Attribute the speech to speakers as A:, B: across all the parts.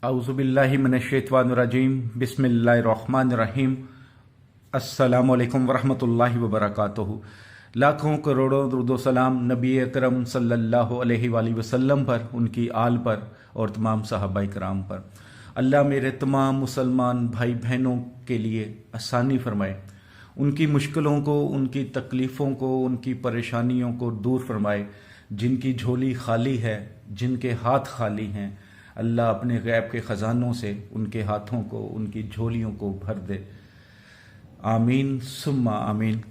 A: औज़ुबिल्लाहि मिनश्शैतानिर्रजीम बिस्मिल्लाहिर्रहमानिर्रहीम अस्सलामु अलैकुम वरहमतुल्लाहि वबरकातुहू। लाखों करोड़ों दुरूद व सलाम नबी अकरम सल्लल्लाहु अलैहि वसल्लम पर, उनकी आल पर और तमाम सहाबाए कराम पर। अल्लाह मेरे तमाम मुसलमान भाई बहनों के लिए आसानी फरमाए, उनकी मुश्किलों को, उनकी तकलीफ़ों को, उनकी परेशानियों को दूर फरमाए। जिनकी झोली खाली है, जिनके हाथ खाली हैं, अल्लाह अपने गैब के ख़जानों से उनके हाथों को, उनकी झोलियों को भर दे। आमीन सुम्मा आमीन।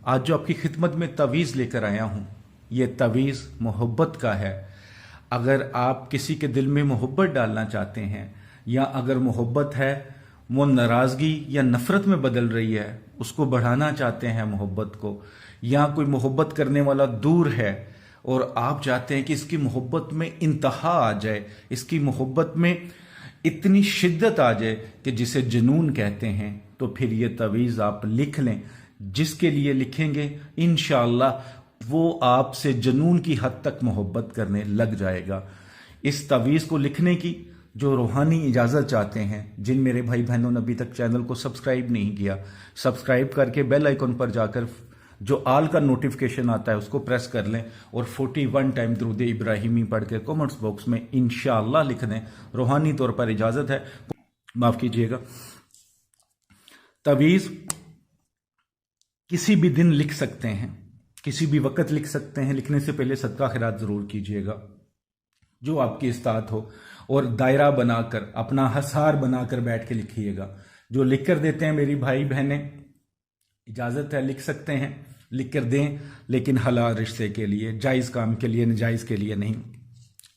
A: आज जो आपकी खिदमत में तवीज़ लेकर आया हूँ, ये तवीज़ मोहब्बत का है। अगर आप किसी के दिल में मोहब्बत डालना चाहते हैं, या अगर मोहब्बत है वो नाराज़गी या नफ़रत में बदल रही है, उसको बढ़ाना चाहते हैं मोहब्बत को, या कोई मोहब्बत करने वाला दूर है और आप चाहते हैं कि इसकी मोहब्बत में इंतहा आ जाए, इसकी मोहब्बत में इतनी शिद्दत आ जाए कि जिसे जुनून कहते हैं, तो फिर ये तवीज़ आप लिख लें। जिसके लिए लिखेंगे इंशाअल्लाह वो आपसे जुनून की हद तक मोहब्बत करने लग जाएगा। इस तवीज़ को लिखने की जो रूहानी इजाज़त चाहते हैं, जिन मेरे भाई बहनों ने अभी तक चैनल को सब्सक्राइब नहीं किया, सब्सक्राइब करके बेल आइकन पर जाकर जो आल का नोटिफिकेशन आता है उसको प्रेस कर लें और 41 टाइम दुरूद इब्राहिमी पढ़ के कमेंट्स बॉक्स में इंशाअल्लाह लिख दें। रूहानी तौर पर इजाज़त है, माफ़ कीजिएगा। तवीज़ किसी भी दिन लिख सकते हैं, किसी भी वक्त लिख सकते हैं। लिखने से पहले सदका खैरात ज़रूर कीजिएगा जो आपकी इस्तात हो, और दायरा बनाकर, अपना हसार बनाकर बैठ के लिखिएगा। जो लिख कर देते हैं मेरी भाई बहनें, इजाज़त है, लिख सकते हैं, लिख कर दें, लेकिन हलाल रिश्ते के लिए, जायज़ काम के लिए, नजायज़ के लिए नहीं।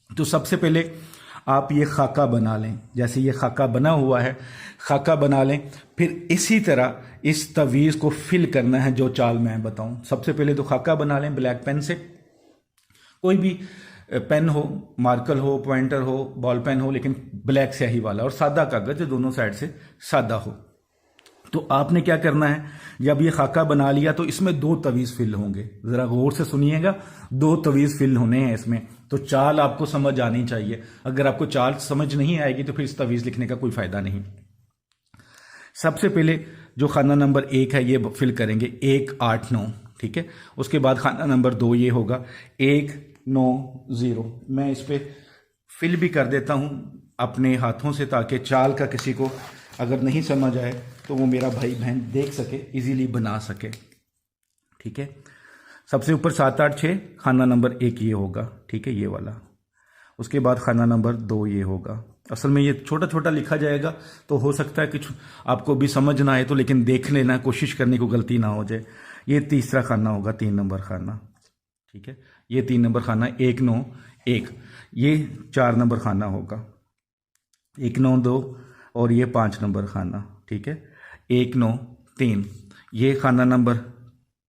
A: तो सबसे पहले आप ये खाका बना लें, जैसे ये खाका बना हुआ है, खाका बना लें। फिर इसी तरह इस तवीज़ को फिल करना है जो चाल मैं बताऊं। सबसे पहले तो खाका बना लें ब्लैक पेन से, कोई भी पेन हो, मार्कर हो, पॉइंटर हो, बॉल पेन हो, लेकिन ब्लैक स्याही वाला, और सादा कागज जो दोनों साइड से सादा हो। तो आपने क्या करना है, जब ये खाका बना लिया तो इसमें 2 तवीज़ फिल होंगे। ज़रा गौर से सुनिएगा, 2 तवीज़ फिल होने हैं इसमें। तो चाल आपको समझ आनी चाहिए। अगर आपको चाल समझ नहीं आएगी तो फिर इस तवीज़ लिखने का कोई फ़ायदा नहीं। सबसे पहले जो खाना नंबर 1 है ये फिल करेंगे 1 8 9, ठीक है। उसके बाद खाना नंबर 2 ये होगा 1 9 0। मैं इस पर फिल भी कर देता हूँ अपने हाथों से, ताकि चाल का किसी को अगर नहीं समझ आए तो वो मेरा भाई बहन देख सके, इजीली बना सके, ठीक है। सबसे ऊपर 7 8 6 खाना नंबर 1 ये होगा, ठीक है, ये वाला। उसके बाद खाना नंबर 2 ये होगा। असल में ये छोटा छोटा लिखा जाएगा, तो हो सकता है कि आपको भी समझ ना आए, तो लेकिन देख लेना, कोशिश करने को गलती ना हो जाए। ये तीसरा खाना होगा, 3 नंबर खाना, ठीक है। ये 3 नंबर खाना 1 9 1। ये 4 नंबर खाना होगा 1 9 2, और ये 5 नंबर खाना, ठीक है, 1 9 3। ये खाना नंबर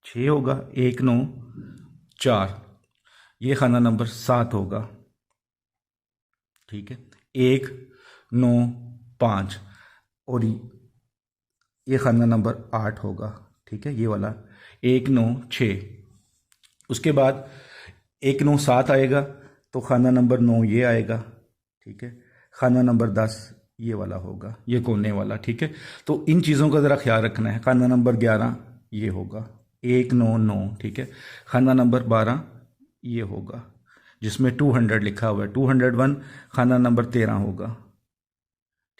A: 6 होगा 1 9 4। ये खाना नंबर 7 होगा, ठीक है, 1 9 5। और ये खाना नंबर 8 होगा, ठीक है, ये वाला 1 9 6। उसके बाद 1 9 7 आएगा, तो खाना नंबर 9 ये आएगा, ठीक है। खाना नंबर 10 ये वाला होगा, ये कोने वाला, ठीक है। तो इन चीज़ों का ज़रा ख्याल रखना है। खाना नंबर 11 ये होगा 1 9 9, ठीक है। खाना नंबर 12 ये होगा जिसमें 200 लिखा हुआ है, 201। खाना नंबर 13 होगा,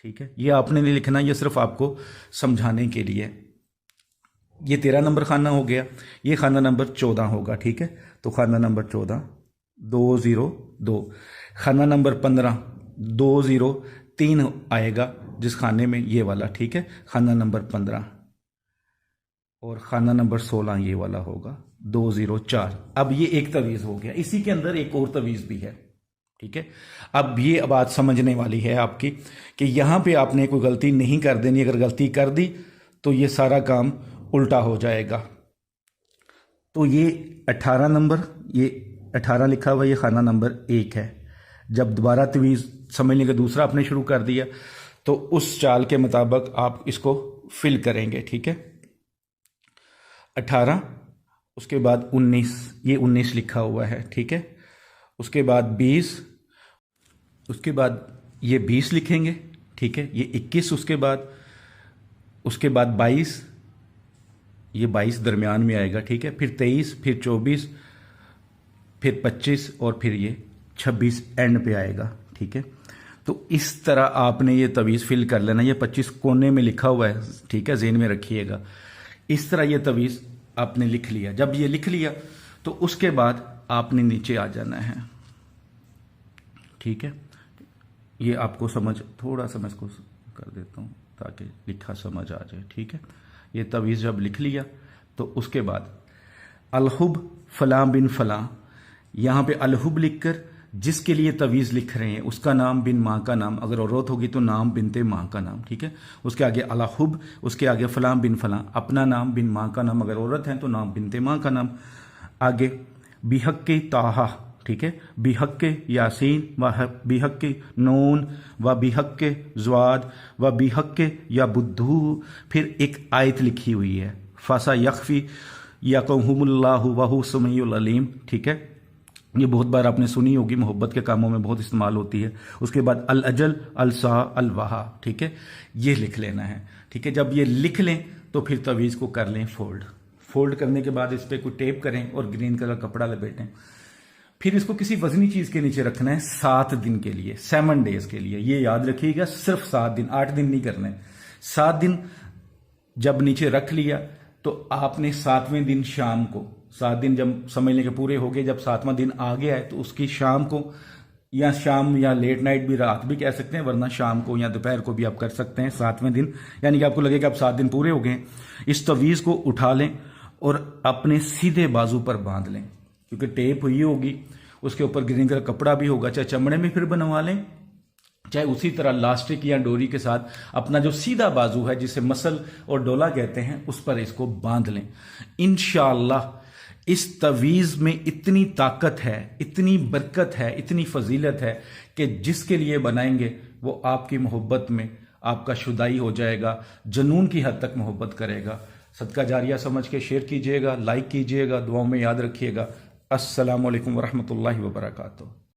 A: ठीक है। ये आपने नहीं लिखना, ये सिर्फ आपको समझाने के लिए। ये 13 नंबर खाना हो गया। ये खाना नंबर 14 होगा, ठीक है। तो खाना नंबर 14 2 0 2। खाना नंबर 15 2 0 3 आएगा जिस खाने में, ये वाला, ठीक है, खाना नंबर 15। और खाना नंबर 16 ये वाला होगा 2 0 4। अब ये एक तवीज़ हो गया, इसी के अंदर एक और तवीज़ भी है, ठीक है। अब ये बात समझने वाली है आपकी कि यहां पे आपने कोई गलती नहीं कर देनी। अगर गलती कर दी तो ये सारा काम उल्टा हो जाएगा। तो ये 18 नंबर, ये 18 लिखा हुआ, ये खाना नंबर 1 है। जब दोबारा तवीज़ समझ लेंगे, दूसरा आपने शुरू कर दिया, तो उस चाल के मुताबिक आप इसको फिल करेंगे, ठीक है। 18, उसके बाद 19, ये 19 लिखा हुआ है, ठीक है। उसके बाद 20, उसके बाद ये 20 लिखेंगे, ठीक है, ये 21, उसके बाद 22, ये 22 दरमियान में आएगा, ठीक है, फिर 23, फिर 24, फिर 25 और फिर ये 26 एंड पे आएगा, ठीक है। तो इस तरह आपने ये तवीज़ फिल कर लेना। ये 25 कोने में लिखा हुआ है, ठीक है, ज़हन में रखिएगा। इस तरह ये तवीज़ आपने लिख लिया। जब ये लिख लिया तो उसके बाद आपने नीचे आ जाना है, ठीक है। ये आपको थोड़ा सा मैं इसको कर देता हूँ ताकि लिखा समझ आ जाए, ठीक है। ये तवीज़ जब लिख लिया तो उसके बाद अलहुब फलां बिन फलां, यहाँ पे अलहुब लिखकर जिसके लिए तवीज़ लिख रहे हैं उसका नाम बिन माँ का नाम, अगर औरत होगी तो नाम बिनते माँ का नाम, ठीक है। उसके आगे अलहुब, उसके आगे फलां बिन फलां, अपना नाम बिन माँ का नाम, अगर औरत है तो नाम बिनते माँ का नाम, आगे बिहक्के ताहा, ठीक है, बिहक्के यासीन व बिहक्के नून व बिहक्के ज़्वाद व बिहक्के या बुद्धू। फिर एक आयत लिखी हुई है, फसा यखफी यक़हुमुल्लाहु वहु समीउल अलीम, ठीक है। ये बहुत बार आपने सुनी होगी, मोहब्बत के कामों में बहुत इस्तेमाल होती है। उसके बाद अल अजल अल सा अल वहा, ठीक है, ये लिख लेना है, ठीक है। जब ये लिख लें तो फिर तवीज़ को कर लें फोल्ड करने के बाद इस पर कोई टेप करें और ग्रीन कलर कपड़ा लपेटें। फिर इसको किसी वजनी चीज़ के नीचे रखना है 7 दिन के लिए, 7 डेज के लिए। ये याद रखिएगा, सिर्फ 7 दिन, 8 दिन नहीं करना है। 7 दिन जब नीचे रख लिया तो आपने 7वें दिन शाम को, 7 दिन जब समझ लें कि पूरे हो गए, जब 7वां दिन आ गया है तो उसकी शाम को, या शाम या लेट नाइट भी, रात भी कह सकते हैं, वरना शाम को या दोपहर को भी आप कर सकते हैं 7वें दिन, यानी कि आपको लगेगा अब 7 दिन पूरे हो गए। इस तवीज़ को उठा लें और अपने सीधे बाजू पर बांध लें, क्योंकि टेप हुई होगी, उसके ऊपर ग्रीन कलर कपड़ा भी होगा, चाहे चमड़े में फिर बनवा लें, चाहे उसी तरह लास्टिक या डोरी के साथ अपना जो सीधा बाजू है, जिसे मसल और डोला कहते हैं, उस पर इसको बांध लें। इंशाअल्लाह इस तवीज़ में इतनी ताकत है, इतनी बरकत है, इतनी फजीलत है कि जिसके लिए बनाएंगे वो आपकी मोहब्बत में आपका शुदाई हो जाएगा, जुनून की हद तक मोहब्बत करेगा। सदका जारिया समझ के शेयर कीजिएगा, लाइक कीजिएगा, दुआओं में याद रखिएगा। अस्सलामु अलैकुम वरहमतुल्लाहि वबरकातुहू।